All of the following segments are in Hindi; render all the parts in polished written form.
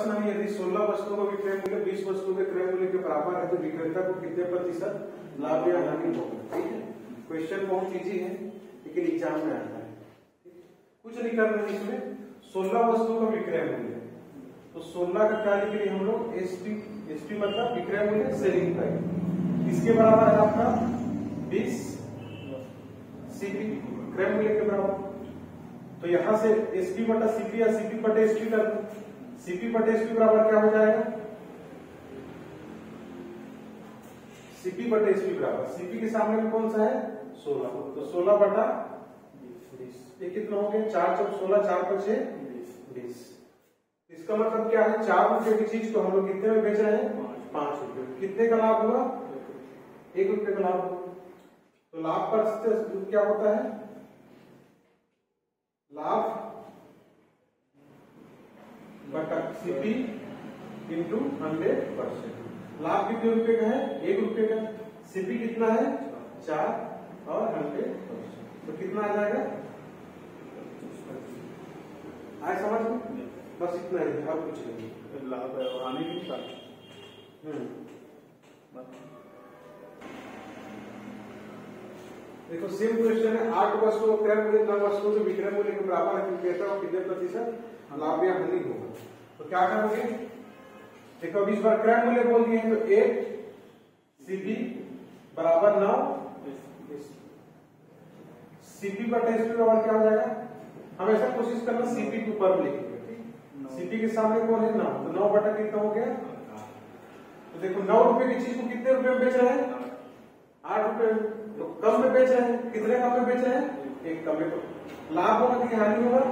प्रश्न है यदि 16 वस्तुओं का विक्रय मूल्य 20 वस्तुओं के क्रय मूल्य के बराबर है तो विक्रेता को कितने प्रतिशत लाभ या हानि होगा। ठीक है, क्वेश्चन बहुत इजी है लेकिन एग्जाम में आता है। कुछ नहीं करना है इसमें, 16 वस्तुओं का विक्रय मूल्य, तो 16 का क्या लिखेंगे हम लोग, एसपी मतलब विक्रय मूल्य सेलिंग प्राइस, इसके बराबर है आपका 20 सीपी क्रय मूल्य के बराबर। तो यहां से एसपी बटा सीपी या सीपी बटे एसपी कर दो, सीपी बटे एसपी बराबर क्या हो जाएगा, सीपी बटे एसपी बराबर, सीपी के सामने में कौन सा है 16, तो 16 बटा 20, ये कितना हो गया 4 चौक 16, 4 5 20। इसका मतलब क्या है, 4 रुपए की चीज को हम लोग कितने में बेच रहे हैं 5 रुपए, कितने का लाभ हुआ 1 रुपए का लाभ हुआ। तो लाभ पर क्या होता है, लाभ बटा सीपी इंटू 100%। लाभ कितने रुपए का है 1 रुपए का, सीपी कितना है 4 और 100%, तो कितना आ जाएगा, आए समझ में, बस इतना ही और कुछ नहीं। लाभ है और हानि भी था। देखो सेम क्वेश्चन है, 8 वस्तुओं क्रय मूल्य 9 वस्तुओं के विक्रय मूल्य के बराबर है, विक्रेता को कितने प्रतिशत लाभ या हानि होगा। तो क्या करोगे, देखो अब इस बार क्रय मूल्य बोल दिए हैं तो 8 सीपी बराबर 9 सीपी बटा एसपी बराबर क्या हो जाएगा, हमेशा कोशिश करना सीपी के ऊपर लिखेंगे। सीपी के सामने कौन है 9, तो 9 बटा कितना हो गया, तो देखो 9 रुपए की चीज को कितने रुपए में बेच रहे हैं 8 रुपए, तो कम में बेच रहे हैं, कितने कम में बेच रहे हैं 1 कम में, तो लाभ होगा कि हानि होगा,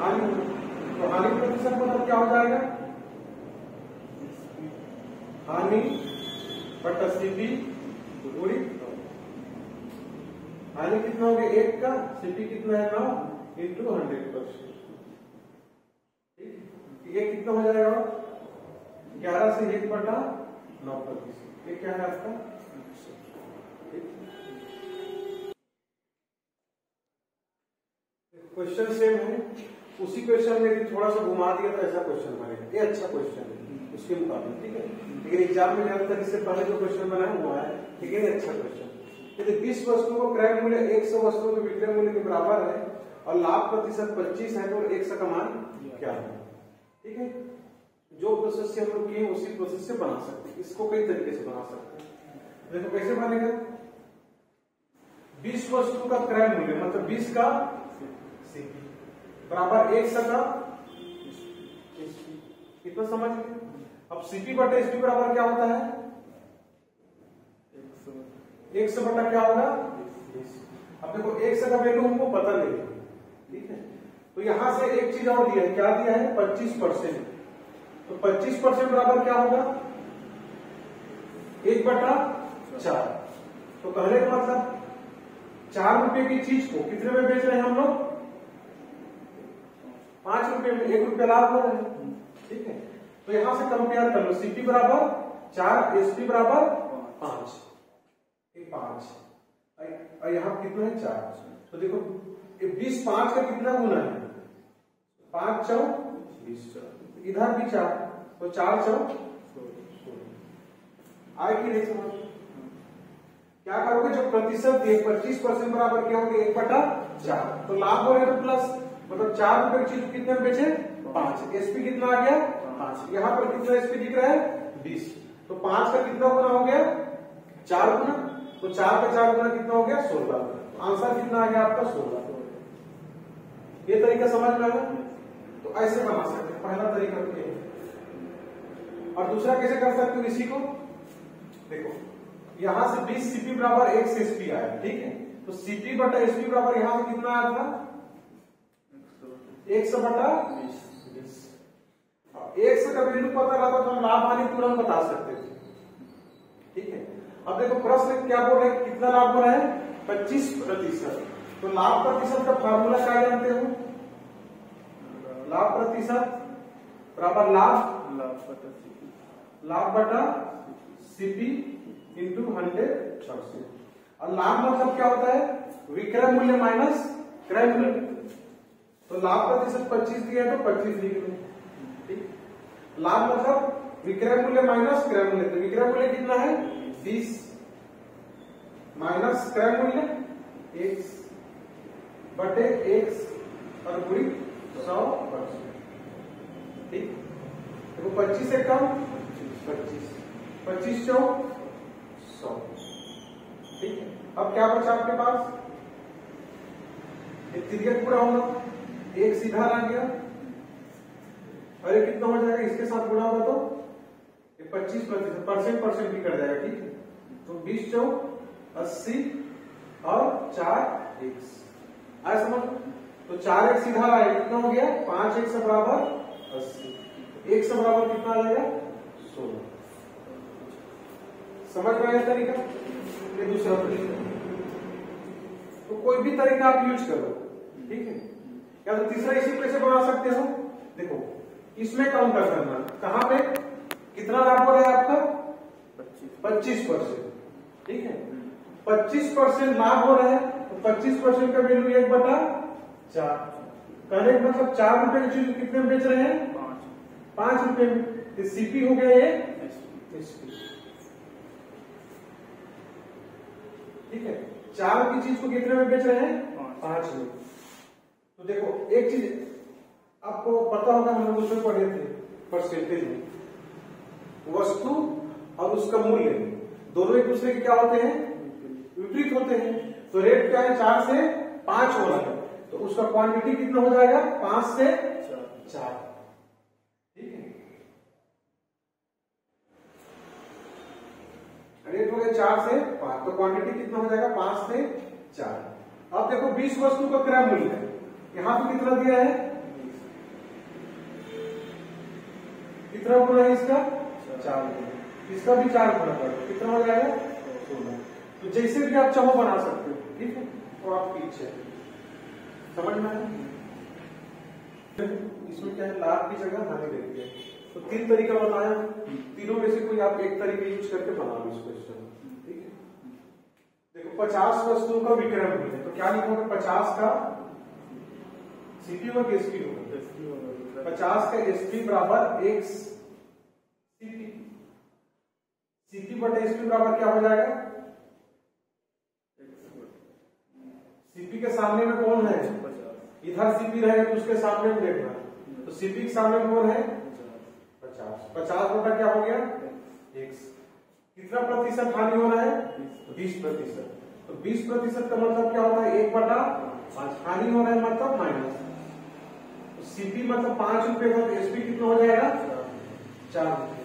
हानि होगा। तो हानि प्रतिशत मतलब क्या हो जाएगा, हानि बटा सीपी पूरी, हानि कितना हो गया 1 का, सीपी कितना है 9 इंटू 100%। ये कितना हो जाएगा 11 से 1 बटा 9%, ये क्या है आपका। क्वेश्चन सेम है, उसी क्वेश्चन में थोड़ा सा घुमा दिया था, ऐसा क्वेश्चन बनेगा, ये अच्छा क्वेश्चन है उसके मुकाबले। ठीक है, लेकिन एग्जाम में ज्यादा तक इससे पहले जो क्वेश्चन बनाया हुआ है, लेकिन ये अच्छा क्वेश्चन। यदि 20 वस्तुओं को क्रय मूल्य 100 वस्तुओं के विक्रय मूल्य के बराबर है और लाभ प्रतिशत 25 है तो 100 का मान क्या है। ठीक है, जो प्रोसेस से हम लोग किए उसी प्रोसेस से बना सकते हैं, इसको कई तरीके से बना सकते हैं। देखो कैसे बनेगा, 20 वस्तु का क्रय मूल्य मतलब 20 का सीपी बराबर 100 का एसपी, कितना समझ गए। अब सीपी बटा एसपी बराबर क्या होता है 100 बटा क्या होगा 20। अब देखो 100 का वैल्यू हमको पता नहीं है, ठीक है, तो यहां से एक चीज और दिया है, क्या दिया है 25%, तो 25% बराबर क्या होगा 1 बटा 4। तो कहने का मतलब 4 रुपए की चीज को कितने में बेच रहे हैं हम लोग 5 रुपए में, 1 रुपया लाभ हो रहा है। ठीक है, तो यहां से कंपेयर कर लो, सीपी बराबर 4 एसपी बराबर 5 और यहां कितना है 4। तो देखो 20 5 का कितना गुना है 5 चौक 20, इधर भी 4, तो 4 चौक 16। आए कि नहीं समझ, क्या करोगे जो प्रतिशत दिए 25% बराबर क्या होगा 1 बटा 4, तो लाभ हो रहा है तो प्लस, मतलब 4 रुपए की चीज कितने में बेचे 5, एसपी कितना आ गया 5, यहाँ पर कितना एसपी दिख रहा है 20, तो 5 का कितना गुना हो गया 4 गुना, तो 4 का 4 गुना कितना हो गया 16, तो आंसर कितना आ गया आपका 16। ये तरीका समझ में आया, तो ऐसे बना सकते हैं, पहला तरीका तो ये। और दूसरा कैसे कर सकते हो इसी को, देखो यहां से 20 सीपी बराबर 1 से एसपी आया, ठीक है, तो सीपी बटा एसपी बराबर यहां से कितना आया था 100 बटा 20। 100 का वैल्यू पता रहता तो हम लाभ हानि तुरंत बता सकते थे। ठीक है, अब देखो प्रश्न क्या बोल रहे हैं, कितना लाभ हो रहा है 25%, तो लाभ प्रतिशत का फार्मूला क्या जानते हो, लाभ प्रतिशत बराबर लाभ बटा सीपी इंटू 100%, और लाभ मतलब क्या होता है विक्रय मूल्य माइनस क्रय मूल्य, तो लाभ प्रतिशत 25 दिया है तो 25 लिख लो। ठीक, लाभ मतलब विक्रय मूल्य माइनस क्रय मूल्य। तो विक्रय मूल्य कितना है 20 माइनस क्रय मूल्य x बटे x और पूरी 100%। ठीक, देखो 25 से कम 25, 25 चौक 100। ठीक है, अब क्या बचा आपके पास, एक तिर्यक पूरा होगा, एक सीधा आ गया और ये कितना हो जाएगा, इसके साथ गुणा होगा तो 25% परसेंट भी कर जाएगा। ठीक है, तो 20 चौक 80 और 4 x आया समझ। तो 4 x सीधा आएगा, कितना हो गया 5 x बराबर 80, एक से बराबर कितना आ जाएगा 16। समझ में आया तरीका, ये दूसरा तरीका। तो कोई भी तरीका आप यूज करो, ठीक है। या तो तीसरा इसी कैसे बना सकते हो, देखो इसमें काउंटर करना, कहां पे कितना लाभ हो रहा है आपका 25%। ठीक है, 25% लाभ हो रहा है, तो 25% का वैल्यू 1/4। कहने का मतलब 4 रुपए की चीज कितने में बेच रहे हैं 5 रुपए में। सीपी हो गया ये एसपी। ठीक है, 4 की चीज को कितने में बेच रहे हैं 5 में। तो देखो एक चीज आपको पता होगा, हम लोग उसमें पढ़े थे परसेंटेज में, वस्तु और उसका मूल्य दोनों एक दूसरे के क्या होते हैं विपरीत होते हैं। तो रेट क्या है 4 से 5 हो रहा है, तो उसका क्वांटिटी कितना हो जाएगा 5 से 4। ठीक है, रेट हो गया 4 से 5, तो क्वांटिटी कितना हो जाएगा 5 से 4। अब देखो 20 वस्तु का क्रय मूल्य है, यहां पे कितना दिया है, कितना गुना है इसका 4 गुना, इसका भी 4 गुना करो, कितना हो जाएगा 16। तो जैसे भी आप चाहो बना सकते हो। ठीक है, तो आपकी इच्छा है, समझ में आया। इसमें क्या है, लाभ की जगह हानि देती है। तो 3 तरीका बताया, तीनों में से कोई आप एक तरीके यूज करके बना लो इस क्वेश्चन। ठीक है, देखो 50 वस्तुओं का विक्रय मूल्य है, तो क्या लिखोगे 50 का सीपी और एसपी होगा। 50 का एसपी बराबर x सीपी, सीपी बटे एसपी बराबर क्या हो जाएगा, सीपी के सामने में कौन है, इधर सीपी रहेगा तो उसके सामने में देखना, तो सीपी के सामने में कौन है 50। 50 बटा क्या हो गया x। कितना प्रतिशत हानि होना है 20%। तो 20% का मतलब क्या होता है 1/5 हानि होना है, मतलब माइनस। सीपी मतलब 5 रुपए का, एसपी कितना हो जाएगा 4 रुपए।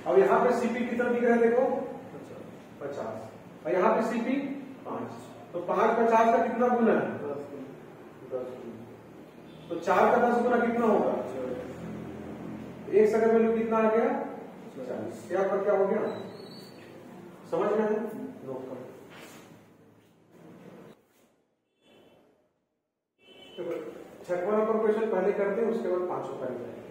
अब यहाँ पे सीपी कितना दिख रहा है देखो 50, और यहाँ पे सीपी 5, तो 5 50 का कितना गुना है 10 गुना। तो 4 का 10 गुना कितना होगा, एक सेकंड वैल्यू कितना आ गया 40। क्या पर क्या हो गया, समझ में है, नोट करो। छठवां नंबर क्वेश्चन पहले करते हैं, उसके बाद 5 कर जाएंगे।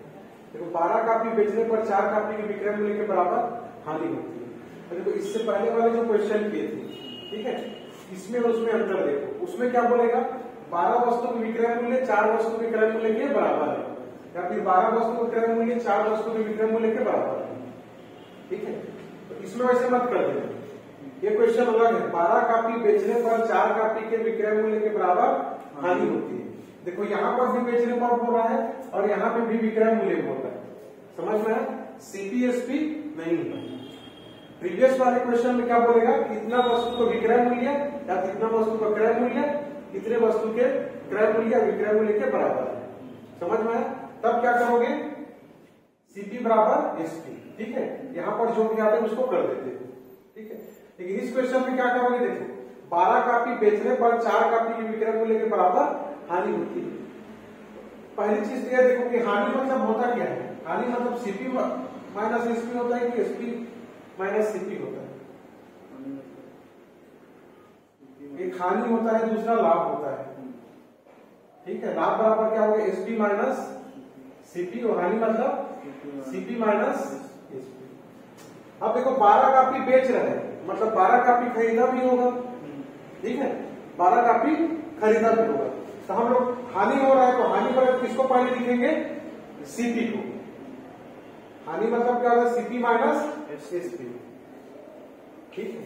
देखो 12 कापी बेचने पर 4 कापी के विक्रय मूल्य के बराबर हानि होती है। तो देखो इससे पहले वाले जो क्वेश्चन किए थे, ठीक है, इसमें और उसमें अंतर देखो। उसमें क्या बोलेगा 12 वस्तु के विक्रय मूल्य 4 वस्तु के क्रय मूल्य के बराबर है, या फिर 12 वस्तु के क्रय मूल्य 4 वस्तु के विक्रय मूल्य के बराबर है। ठीक है, तो इसमें वैसे मत कर देना, ये क्वेश्चन अलग है। 12 कापी बेचने पर 4 कापी के विक्रय मूल्य के बराबर हानि होती है। देखो यहाँ पर भी बेचने पर बोल रहा है और यहाँ पे भी विक्रय मूल्य बोल रहा है, समझ में है, सीपीएसपी नहीं होता। प्रीवियस वाले क्वेश्चन में क्या बोलेगा, कितना वस्तु का विक्रय मूल्य या कितना वस्तु का क्रय मूल्य कितने वस्तु के क्रय मूल्य या विक्रय मूल्य के बराबर है, समझ में है। तब क्या करोगे सीपी बराबर एसपी। ठीक है, यहाँ पर जो भी आता है उसको कर देते हैं। ठीक है, लेकिन इस क्वेश्चन में क्या करोगे, देखो 12 कापी बेचने पर 4 कापी के विक्रय मूल्य के बराबर हानि होती है। पहली चीज यह देखो कि हानि मतलब होता क्या है, हानि मतलब सीपी माइनस एसपी होता है कि एसपी माइनस सीपी होता है। एक हानि होता है, दूसरा लाभ होता है। ठीक है, लाभ बराबर क्या होगा एसपी माइनस सीपी, और हानि मतलब सीपी माइनस एसपी। अब देखो 12 कापी बेच रहे हैं, मतलब 12 कापी खरीदा भी होगा। ठीक है, 12 कापी खरीदा भी होगा, तो हम लोग हानि हो रहा है तो हानि पर किसको पहले लिखेंगे सीपी को। हानि मतलब क्या होता है, सीपी माइनस एसपी, ठीक है,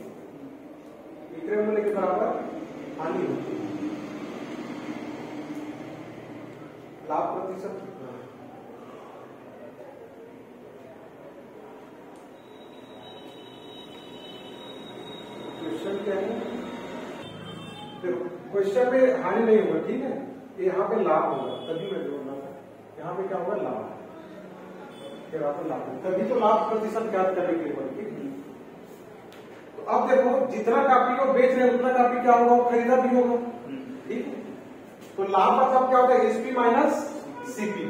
विक्रय मूल्य के बराबर हानि होती है। लाभ प्रतिशत कितना है? क्वेश्चन क्या है, क्वेश्चन में हानि नहीं होगा, ठीक है, यहाँ पे लाभ होगा, तभी मैं जोड़ना था, यहाँ पे क्या होगा, लाभ, फिर यहाँ पे लाभ, तभी तो लाभ प्रतिशत ज्ञात करने के लिए, ठीक है। तो अब देखो जितना कापी को बेच रहे हैं उतना कापी क्या होगा, वो खरीदा भी होगा, ठीक है। तो लाभ मतलब क्या होता है, एसपी माइनस सीपी।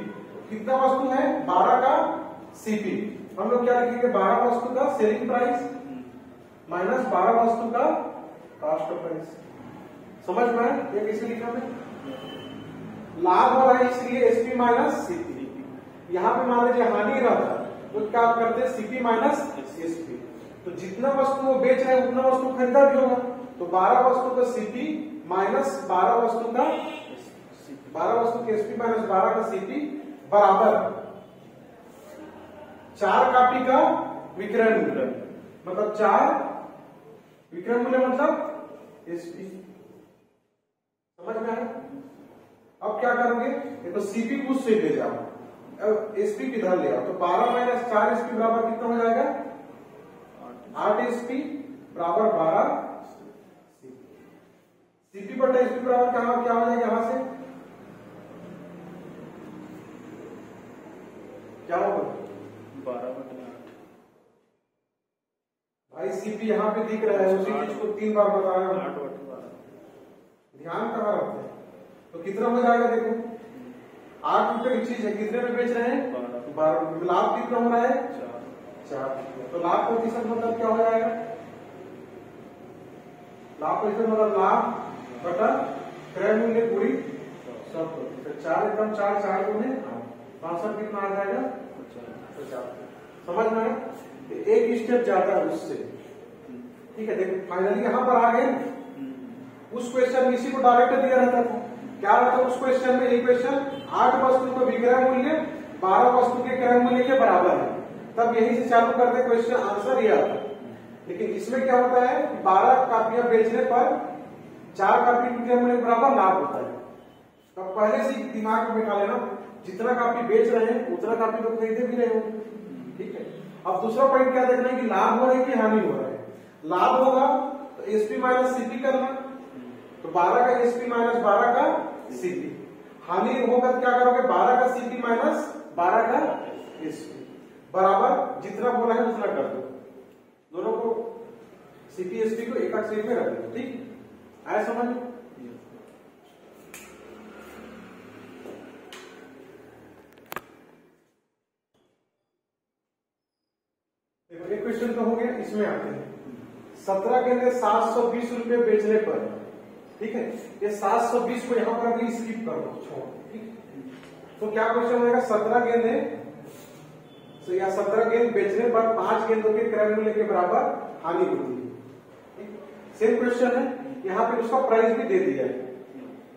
कितना वस्तु है, 12 का सीपी, हम लोग क्या लिखेंगे, 12 वस्तु का सेलिंग प्राइस माइनस 12 वस्तु का कॉस्ट ऑफ प्राइस। समझ में आया ये कैसे लिखा है, लाभ हो रहा है इसलिए एसपी माइनस सीपी। यहाँ पे मान लीजिए हानि रहता तो क्या करते हैं, सीपी माइनस एसपी। तो जितना वस्तु वो बेच रहे हैं उतना वस्तु खरीदा भी होगा, तो 12 वस्तु का सीपी माइनस 12 वस्तु का 12 वस्तु के एसपी माइनस 12 का सीपी बराबर 4 कापी का विक्रय मूल्य, मतलब 4 विक्रय मूल्य मतलब एसपी। समझ में आया। अब क्या करोगे, ये तो सीपी को उससे ले जाओ, अब एसपी किधर ले आओ, तो 12 माइनस 4 एसपी बराबर कितना हो जाएगा, 8 एसपी बराबर 12 सीपी बटा एसपी बराबर क्या हो जाएगा, यहां से क्या होगा, 12/8। भाई सीपी यहाँ पे दिख रहा है, उसी चीज को 3 बार बताया, 8/12। ध्यान कहाँ रखते हैं, तो कितना हो जाएगा, देखो 8 रुपए की चीज है, कितने में बेच रहे हैं, 12। लाभ कितना हो रहा है, 4। तो लाभ प्रतिशत मतलब क्या हो जाएगा, लाभ प्रतिशत मतलब लाभ बटा क्रय मूल्य पूरी 100%। 4 एकदम 4 गुने 65 कितना आ जाएगा, 50। समझ में आया, एक स्टेप जाता है उससे, ठीक है। देखो फाइनली यहां पर आ गए, उस क्वेश्चन में इसी को डायरेक्ट दिया रहता था, क्या रहता है उस क्वेश्चन में, एक क्वेश्चन 8 वस्तु का विक्रय मूल्य 12 वस्तु के क्रय मूल्य के बराबर है, तब यही से चालू करते क्वेश्चन, आंसर ये आता। लेकिन इसमें क्या होता है, 12 कापियां बेचने पर 4 कापी विक्रय मूल्य के बराबर लाभ होता है। तब पहले से दिमाग में बिठा लेना, जितना कापी बेच रहे हैं उतना कापी तो खरीदे भी रहे हो, ठीक है। अब दूसरा पॉइंट क्या देखना है कि लाभ हो रहा है कि हानि हो रहा है। लाभ होगा तो एसपी माइनस सीपी करना, तो 12 का एसपी माइनस 12 का सीपी। हानि होगा तो क्या करोगे, 12 का सीपी माइनस 12 का एसपी बराबर जितना बोला है उतना कर दो, दोनों को सीपी एसपी को एक सीट में रख दो, ठीक आया समझ। एक क्वेश्चन तो हो गया, इसमें आते हैं 17 के अंदर 720 रुपए बेचने पर, ठीक है, ये 720 को यहां पर भी स्किप कर दो, छोड़, ठीक। तो क्या क्वेश्चन होगा, 17 गेंदे तो या 17 गेंद बेचने पर 5 गेंदों के क्रय मूल्य के बराबर हानि होती है, सेम क्वेश्चन है, यहाँ पे उसका प्राइस भी दे दिया है,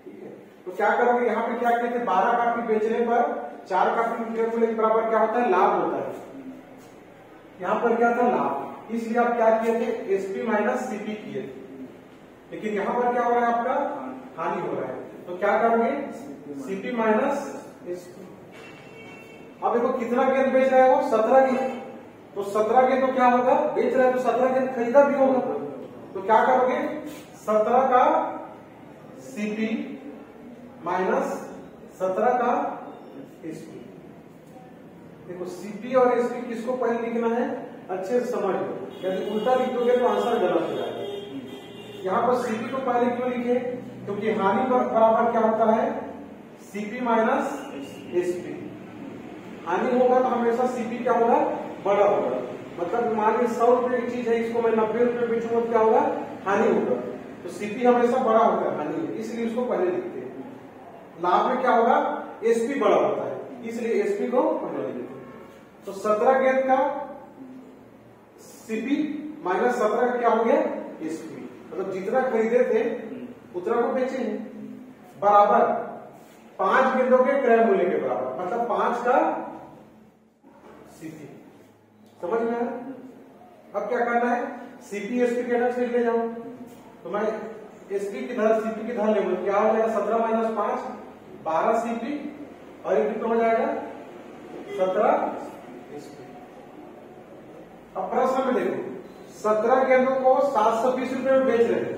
ठीक है। तो क्या करोगे, यहाँ पे क्या कहते हैं, 12 कापी बेचने पर 4 कापी क्रय मूल्य के बराबर क्या होता है, लाभ होता है। यहाँ पर क्या था, लाभ, इसलिए आप क्या किए थे, एसपी माइनस सीपी किए थे। लेकिन यहाँ पर क्या हो रहा है, आपका हानि हो रहा है, तो क्या करोगे, सीपी माइनस एसपी। अब देखो कितना गेंद बेच रहा है वो, 17 गेंद, तो 17 गेंद तो क्या होगा, बेच रहा है तो 17 गेंद खरीदा भी होगा, तो क्या करोगे, 17 का सीपी माइनस 17 का एसपी। देखो सीपी और एसपी किसको पहले लिखना है, अच्छे से समझ लो, यदि उल्टा लिखोगे तो आंसर गलत हो जाएगा। यहाँ पर सीपी को पहले क्यों लिखे, क्योंकि हानि बराबर क्या होता है, सीपी माइनस एसपी। हानि होगा तो हमेशा सीपी क्या होगा, बड़ा होगा, मतलब मान लीजिए 100 रुपए की चीज है, इसको मैं 90 रुपए बेचूंगा तो क्या होगा, हानि होगा, तो सीपी हमेशा बड़ा होता है हानि, इसलिए इसको पहले लिखते हैं। लाभ में क्या होगा, एसपी बड़ा होता है, इसलिए एसपी को पहले लिखते हैं। तो 17 गेंद का सीपी माइनस 17 का क्या हो गया, एसपी, मतलब जितना खरीदे थे उतना को बेचे हैं, बराबर 5 गेंदों के क्रय मूल्य के बराबर, मतलब 5 का सीपी। समझ में आया? अब क्या करना है, सीपी एसपी के इधर से ले जाओ, तो मैं एसपी की धर सीपी की धर ले, क्या हो जाएगा 17 माइनस 5 12 सीपी और ये कितना हो जाएगा 17 एसपी। अब प्रश्न में देखो 17 गेंदों को 720 रुपए में बेच रहे हैं,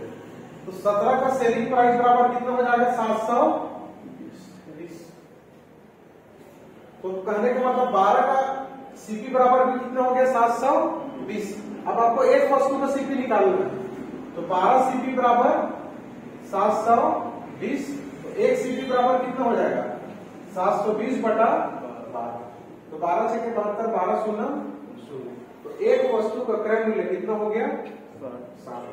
तो 17 का सेलिंग प्राइस बराबर कितना हो जाएगा 720। तो कहने का मतलब 12 का सीपी बराबर भी कितना हो गया 720। अब आपको एक वस्तु का सीपी निकालना है, तो 12 सीपी बराबर 720, तो एक सीपी बराबर कितना हो जाएगा 720 बटा 12, तो 12 से 72 12 शून्य शून्य, तो एक वस्तु का क्रय मूल्य कितना हो गया 7।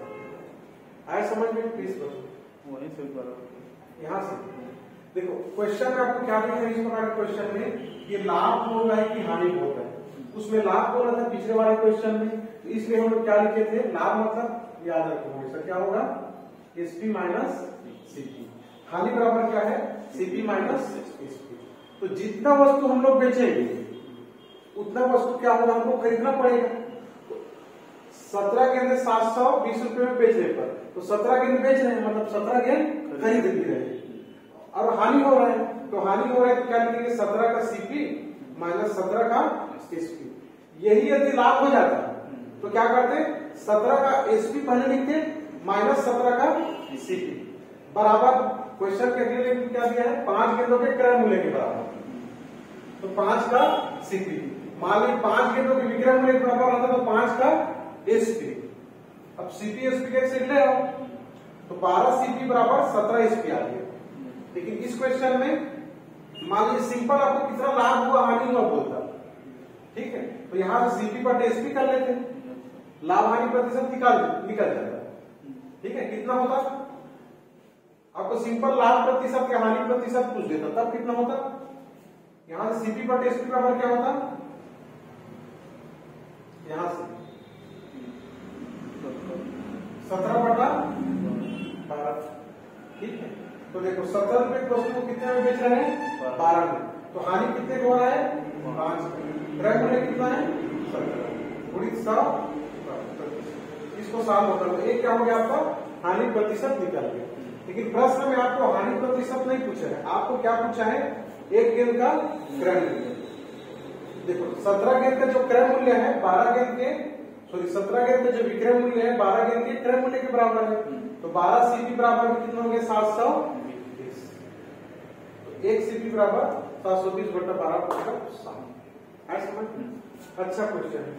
आया समझ में? प्लीज बताओ वहीं से बराबर यहां से देखो क्वेश्चन में आपको क्या दिया है, इस प्रकार के क्वेश्चन में ये लाभ बोल रहा है कि हानि बोल रहा है, उसमें लाभ बोल रहा था पिछले वाले क्वेश्चन में, तो इसलिए हम लोग क्या लिखे थे, लाभ मतलब याद रखो हमेशा क्या होगा एसपी माइनस सीपी, हानि बराबर क्या है सीपी माइनस एसपी। तो जितना वस्तु हम लोग बेचेंगे उतना वस्तु क्या होगा हमको खरीदना पड़ेगा। 17 गेंद 720 रुपए में बेचने पर, तो 17 गेंद बेच रहे हैं मतलब 17 गेंद खरीद भी रहे हैं, और हानि हो रहा है, तो हानि हो रहा है तो क्या लिखेंगे 17 का सीपी माइनस 17 का एसपी। यही यदि लाभ हो जाता तो क्या करते 17 का एसपी पहले लिखते माइनस 17 का सीपी बराबर, क्वेश्चन के अगले में क्या दिया है 5 गेंदों के क्रय मूल्य के बराबर, तो 5 का सीपी, मान ली 5 गेंदों के विक्रय मूल्य के बराबर आता तो 5 का एसपी। अब सीपी एसपी कैसे ले आओ, तो 12 सीपी बराबर 17 एसपी आ गया। लेकिन इस क्वेश्चन में मान लीजिए सिंपल आपको कितना लाभ हुआ हानि हुआ बोलता, ठीक है, तो यहां से सीपी बटे एसपी कर लेते, लाभ हानि प्रतिशत निकल जाता, ठीक है, कितना होता आपको सिंपल लाभ प्रतिशत या हानि प्रतिशत पूछ देता तब कितना होता, यहां से सीपी बटे एसपी बराबर क्या होता, यहां से 17 बटा 12, ठीक है। तो देखो 17 रुपए की वस्तु को कितने में बेच रहे हैं 12 में, तो हानि कितने को हो रहा है 5, क्रय मूल्य कितना है 17 गुणित 100, इसको 7 होता है, तो एक क्या हो गया आपका हानि प्रतिशत निकल गया। लेकिन प्रश्न में आपको हानि प्रतिशत नहीं पूछा है, आपको क्या पूछा है एक गेंद का क्रय मूल्य। देखो 17 गेंद का जो क्रय मूल्य है 12 गेंद के 17 गेंद का जो विक्रय मूल्य है 12 गेंद के क्रय मूल्य के बराबर है, तो 12 सीपी बराबर कितना हो गया 720, तो एक सीपी बराबर 720 बटा 12 बटा 7। अच्छा क्वेश्चन है।